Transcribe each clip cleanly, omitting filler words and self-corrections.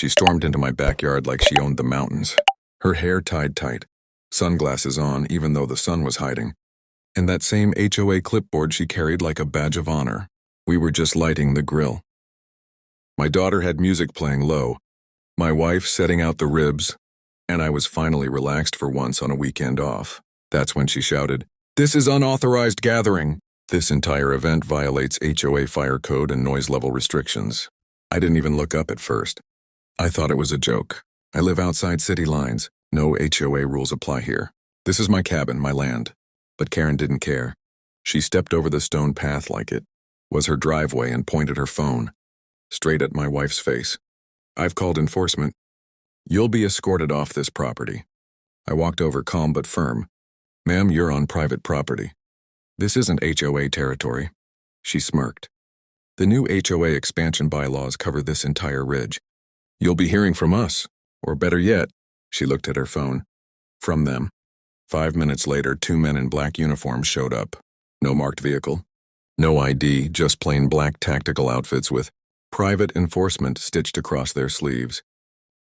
She stormed into my backyard like she owned the mountains. Her hair tied tight, sunglasses on even though the sun was hiding, and that same HOA clipboard she carried like a badge of honor. We were just lighting the grill. My daughter had music playing low, my wife setting out the ribs, and I was finally relaxed for once on a weekend off. That's when she shouted, "This is unauthorized gathering." This entire event violates HOA fire code and noise level restrictions. I didn't even look up at first. I thought it was a joke. I live outside city lines. No HOA rules apply here. This is my cabin, my land. But Karen didn't care. She stepped over the stone path like it was her driveway and pointed her phone straight at my wife's face. "I've called enforcement. You'll be escorted off this property." I walked over calm but firm. "Ma'am, you're on private property. This isn't HOA territory." She smirked. "The new HOA expansion bylaws cover this entire ridge. You'll be hearing from us, or better yet," she looked at her phone, "from them." 5 minutes later, 2 men in black uniforms showed up. No marked vehicle, no ID, just plain black tactical outfits with "private enforcement" stitched across their sleeves.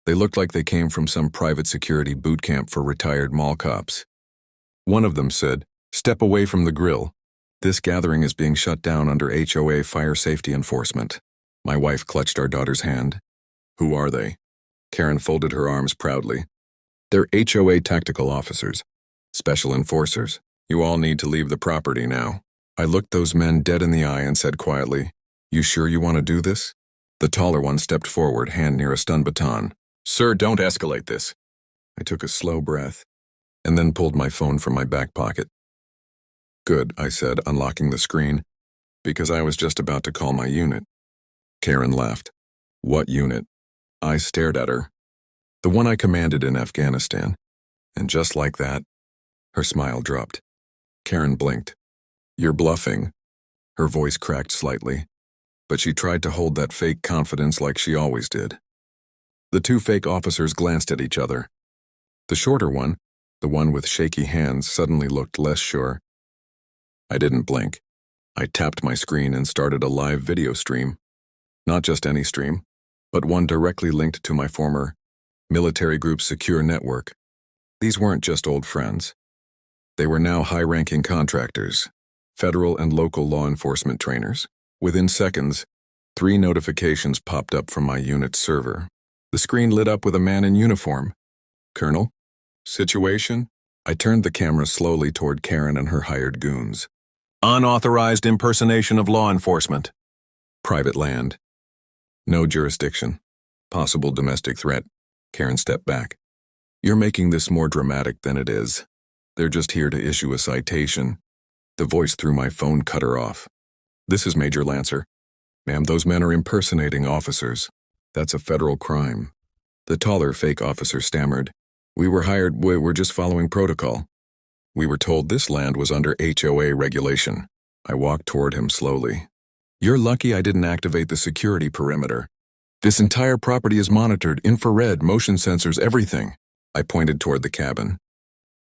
They looked like they came from some private security boot camp for retired mall cops. One of them said, "Step away from the grill. This gathering is being shut down under HOA fire safety enforcement." My wife clutched our daughter's hand. "Who are they?" Karen folded her arms proudly. "They're HOA tactical officers. Special enforcers. You all need to leave the property now." I looked those men dead in the eye and said quietly, "You sure you want to do this?" The taller one stepped forward, hand near a stun baton. "Sir, don't escalate this." I took a slow breath, and then pulled my phone from my back pocket. "Good," I said, unlocking the screen, because I was just about to call my unit. Karen laughed. "What unit?" I stared at her. "The one I commanded in Afghanistan." And just like that, her smile dropped. Karen blinked. "You're bluffing." Her voice cracked slightly, but she tried to hold that fake confidence like she always did. The two fake officers glanced at each other. The shorter one, the one with shaky hands, suddenly looked less sure. I didn't blink. I tapped my screen and started a live video stream. Not just any stream, but one directly linked to my former military group's secure network. These weren't just old friends. They were now high-ranking contractors, federal and local law enforcement trainers. Within seconds, 3 notifications popped up from my unit's server. The screen lit up with a man in uniform. "Colonel? Situation?" I turned the camera slowly toward Karen and her hired goons. "Unauthorized impersonation of law enforcement. Private land. No jurisdiction. Possible domestic threat." Karen stepped back. "You're making this more dramatic than it is. They're just here to issue a citation." The voice through my phone cut her off. "This is Major Lancer. Ma'am, those men are impersonating officers. That's a federal crime." The taller fake officer stammered. We're just following protocol. We were told this land was under HOA regulation." I walked toward him slowly. "You're lucky I didn't activate the security perimeter. This entire property is monitored, infrared, motion sensors, everything." I pointed toward the cabin.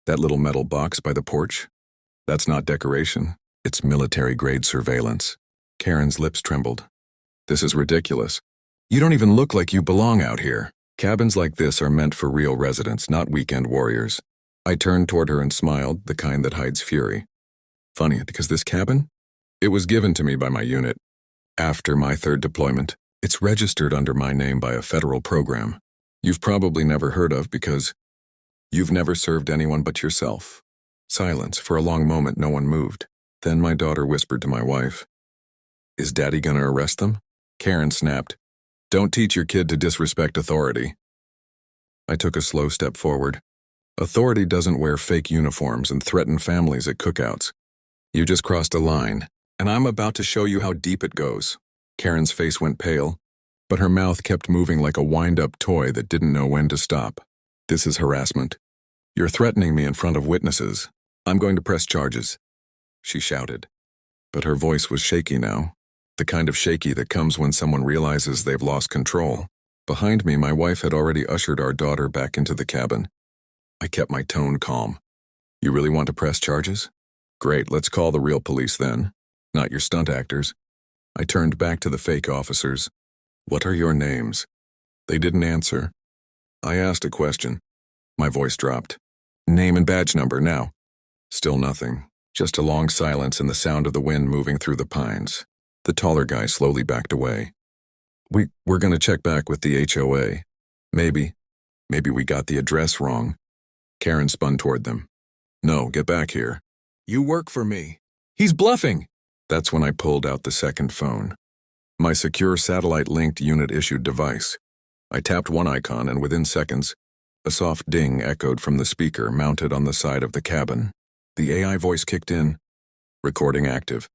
"That little metal box by the porch? That's not decoration. It's military-grade surveillance." Karen's lips trembled. "This is ridiculous. You don't even look like you belong out here. Cabins like this are meant for real residents, not weekend warriors." I turned toward her and smiled, the kind that hides fury. "Funny, because this cabin? It was given to me by my unit. After my 3rd deployment, it's registered under my name by a federal program you've probably never heard of because you've never served anyone but yourself." Silence. For a long moment, no one moved. Then my daughter whispered to my wife, "Is Daddy gonna arrest them?" Karen snapped, "Don't teach your kid to disrespect authority." I took a slow step forward. "Authority doesn't wear fake uniforms and threaten families at cookouts. You just crossed a line, and I'm about to show you how deep it goes." Karen's face went pale, but her mouth kept moving like a wind-up toy that didn't know when to stop. "This is harassment. You're threatening me in front of witnesses. I'm going to press charges," she shouted. But her voice was shaky now, the kind of shaky that comes when someone realizes they've lost control. Behind me, my wife had already ushered our daughter back into the cabin. I kept my tone calm. "You really want to press charges? Great, let's call the real police then, not your stunt actors." I turned back to the fake officers. "What are your names?" They didn't answer. I asked a question. My voice dropped. Name and badge number, now. Still nothing. Just a long silence and the sound of the wind moving through the pines. The taller guy slowly backed away. We're gonna check back with the HOA. Maybe we got the address wrong. Karen spun toward them. No, get back here. You work for me. He's bluffing. That's when I pulled out the second phone. My secure satellite-linked unit-issued device. I tapped one icon and within seconds, a soft ding echoed from the speaker mounted on the side of the cabin. The AI voice kicked in. Recording active.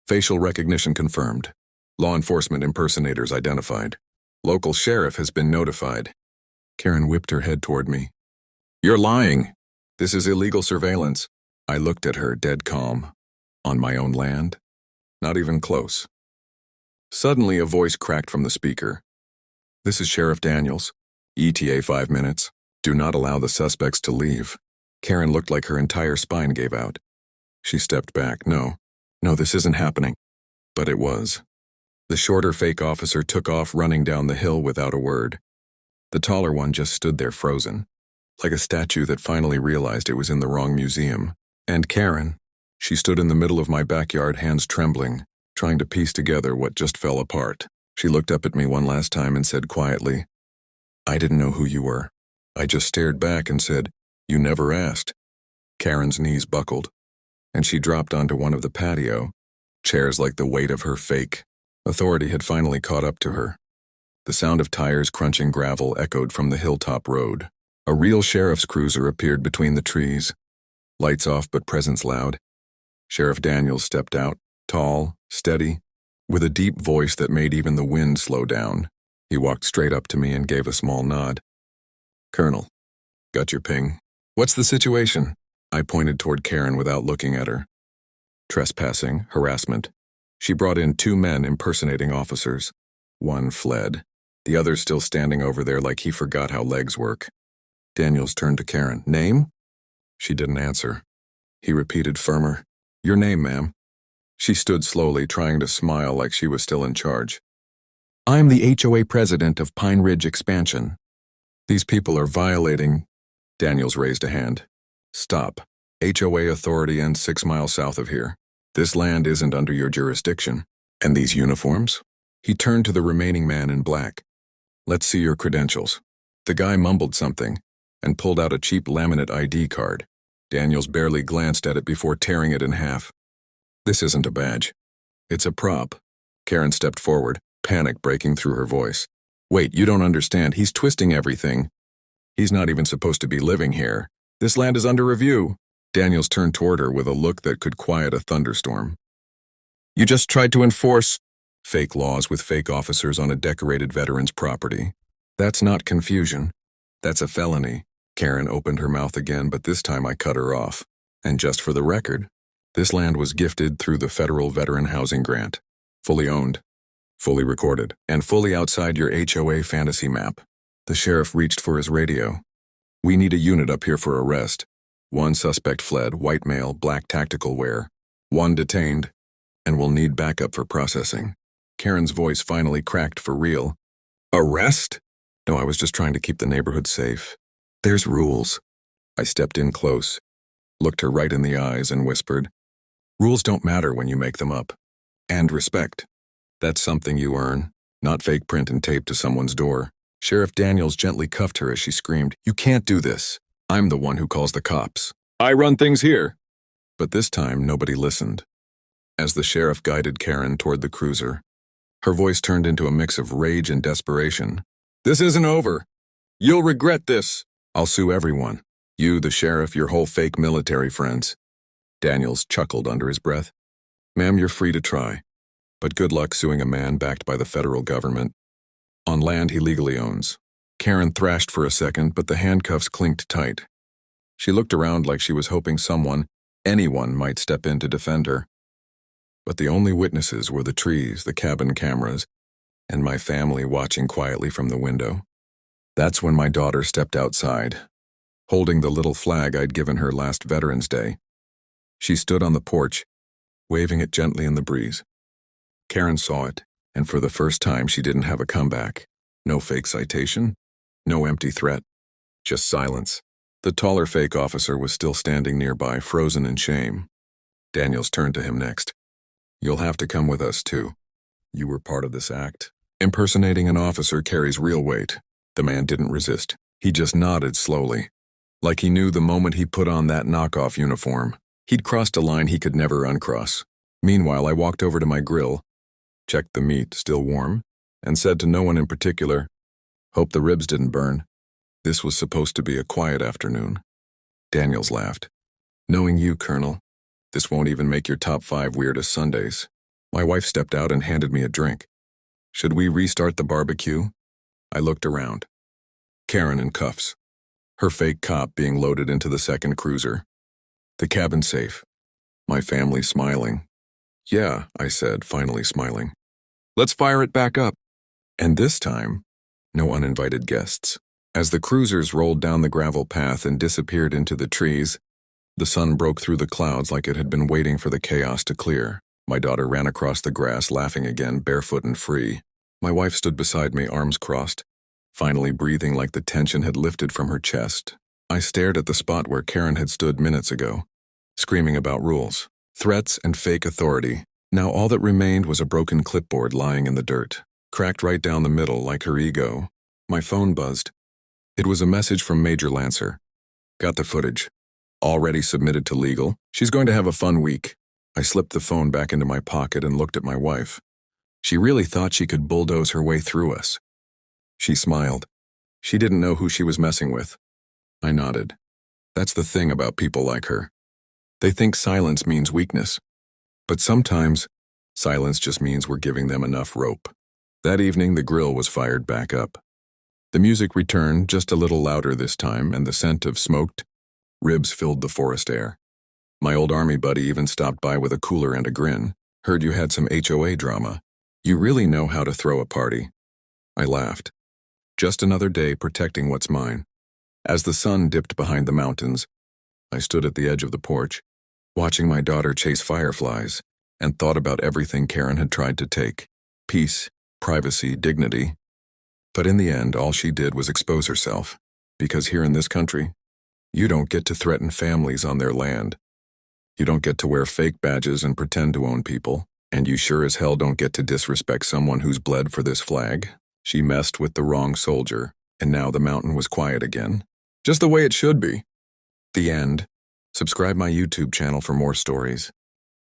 Facial recognition confirmed. Law enforcement impersonators identified. Local sheriff has been notified. Karen whipped her head toward me. You're lying. This is illegal surveillance. I looked at her, dead calm. On my own land? Not even close. Suddenly a voice cracked from the speaker. This is Sheriff Daniels. ETA 5 minutes. Do not allow the suspects to leave. Karen looked like her entire spine gave out. She stepped back. No, this isn't happening. But it was. The shorter fake officer took off running down the hill without a word. The taller one just stood there frozen, like a statue that finally realized it was in the wrong museum. And Karen, she stood in the middle of my backyard, hands trembling, trying to piece together what just fell apart. She looked up at me one last time and said quietly, I didn't know who you were. I just stared back and said, you never asked. Karen's knees buckled, and she dropped onto one of the patio chairs like the weight of her fake. Authority had finally caught up to her. The sound of tires crunching gravel echoed from the hilltop road. A real sheriff's cruiser appeared between the trees. Lights off but presence loud. Sheriff Daniels stepped out, tall, steady, with a deep voice that made even the wind slow down. He walked straight up to me and gave a small nod. Colonel, got your ping? What's the situation? I pointed toward Karen without looking at her. Trespassing, harassment. She brought in 2 men impersonating officers. One fled. The other still standing over there like he forgot how legs work. Daniels turned to Karen. Name? She didn't answer. He repeated firmer. Your name, ma'am. She stood slowly, trying to smile like she was still in charge. I'm the HOA president of Pine Ridge Expansion. These people are violating... Daniels raised a hand. Stop. HOA authority ends 6 miles south of here. This land isn't under your jurisdiction. And these uniforms? He turned to the remaining man in black. Let's see your credentials. The guy mumbled something and pulled out a cheap laminate ID card. Daniels barely glanced at it before tearing it in half. This isn't a badge. It's a prop. Karen stepped forward, panic breaking through her voice. Wait, you don't understand. He's twisting everything. He's not even supposed to be living here. This land is under review. Daniels turned toward her with a look that could quiet a thunderstorm. You just tried to enforce fake laws with fake officers on a decorated veteran's property. That's not confusion. That's a felony. Karen opened her mouth again, but this time I cut her off. And just for the record, this land was gifted through the federal veteran housing grant. Fully owned, fully recorded, and fully outside your HOA fantasy map. The sheriff reached for his radio. We need a unit up here for arrest. 1 suspect fled, white male, black tactical wear. 1 detained, and we'll need backup for processing. Karen's voice finally cracked for real. Arrest? No, I was just trying to keep the neighborhood safe. There's rules. I stepped in close, looked her right in the eyes and whispered, rules don't matter when you make them up. And respect. That's something you earn, not fake print and tape to someone's door. Sheriff Daniels gently cuffed her as she screamed, you can't do this. I'm the one who calls the cops. I run things here. But this time, nobody listened. As the sheriff guided Karen toward the cruiser, her voice turned into a mix of rage and desperation. This isn't over. You'll regret this. I'll sue everyone. You, the sheriff, your whole fake military friends. Daniels chuckled under his breath. Ma'am, you're free to try. But good luck suing a man backed by the federal government on land he legally owns. Karen thrashed for a second, but the handcuffs clinked tight. She looked around like she was hoping someone, anyone, might step in to defend her. But the only witnesses were the trees, the cabin cameras, and my family watching quietly from the window. That's when my daughter stepped outside, holding the little flag I'd given her last Veterans Day. She stood on the porch, waving it gently in the breeze. Karen saw it, and for the first time she didn't have a comeback. No fake citation, no empty threat, just silence. The taller fake officer was still standing nearby, frozen in shame. Daniels turned to him next. You'll have to come with us, too. You were part of this act. Impersonating an officer carries real weight. The man didn't resist. He just nodded slowly, like he knew the moment he put on that knockoff uniform, he'd crossed a line he could never uncross. Meanwhile, I walked over to my grill, checked the meat, still warm, and said to no one in particular, "Hope the ribs didn't burn." This was supposed to be a quiet afternoon. Daniels laughed. "Knowing you, Colonel, this won't even make your top 5 weirdest Sundays." My wife stepped out and handed me a drink. "Should we restart the barbecue?" I looked around. Karen in cuffs, her fake cop being loaded into the second cruiser. The cabin safe. My family smiling. "Yeah," I said, finally smiling. "Let's fire it back up." And this time, no uninvited guests. As the cruisers rolled down the gravel path and disappeared into the trees, the sun broke through the clouds like it had been waiting for the chaos to clear. My daughter ran across the grass, laughing again, barefoot and free. My wife stood beside me, arms crossed, finally breathing like the tension had lifted from her chest. I stared at the spot where Karen had stood minutes ago, screaming about rules, threats, and fake authority. Now all that remained was a broken clipboard lying in the dirt, cracked right down the middle like her ego. My phone buzzed. It was a message from Major Lancer. "Got the footage. Already submitted to legal. She's going to have a fun week." I slipped the phone back into my pocket and looked at my wife. She really thought she could bulldoze her way through us. She smiled. She didn't know who she was messing with. I nodded. That's the thing about people like her. They think silence means weakness. But sometimes, silence just means we're giving them enough rope. That evening, the grill was fired back up. The music returned, just a little louder this time, and the scent of smoked ribs filled the forest air. My old army buddy even stopped by with a cooler and a grin. "Heard you had some HOA drama. You really know how to throw a party." I laughed. Just another day protecting what's mine. As the sun dipped behind the mountains, I stood at the edge of the porch, watching my daughter chase fireflies, and thought about everything Karen had tried to take. Peace, privacy, dignity. But in the end, all she did was expose herself. Because here in this country, you don't get to threaten families on their land. You don't get to wear fake badges and pretend to own people. And you sure as hell don't get to disrespect someone who's bled for this flag. She messed with the wrong soldier, and now the mountain was quiet again. Just the way it should be. The end. Subscribe my YouTube channel for more stories.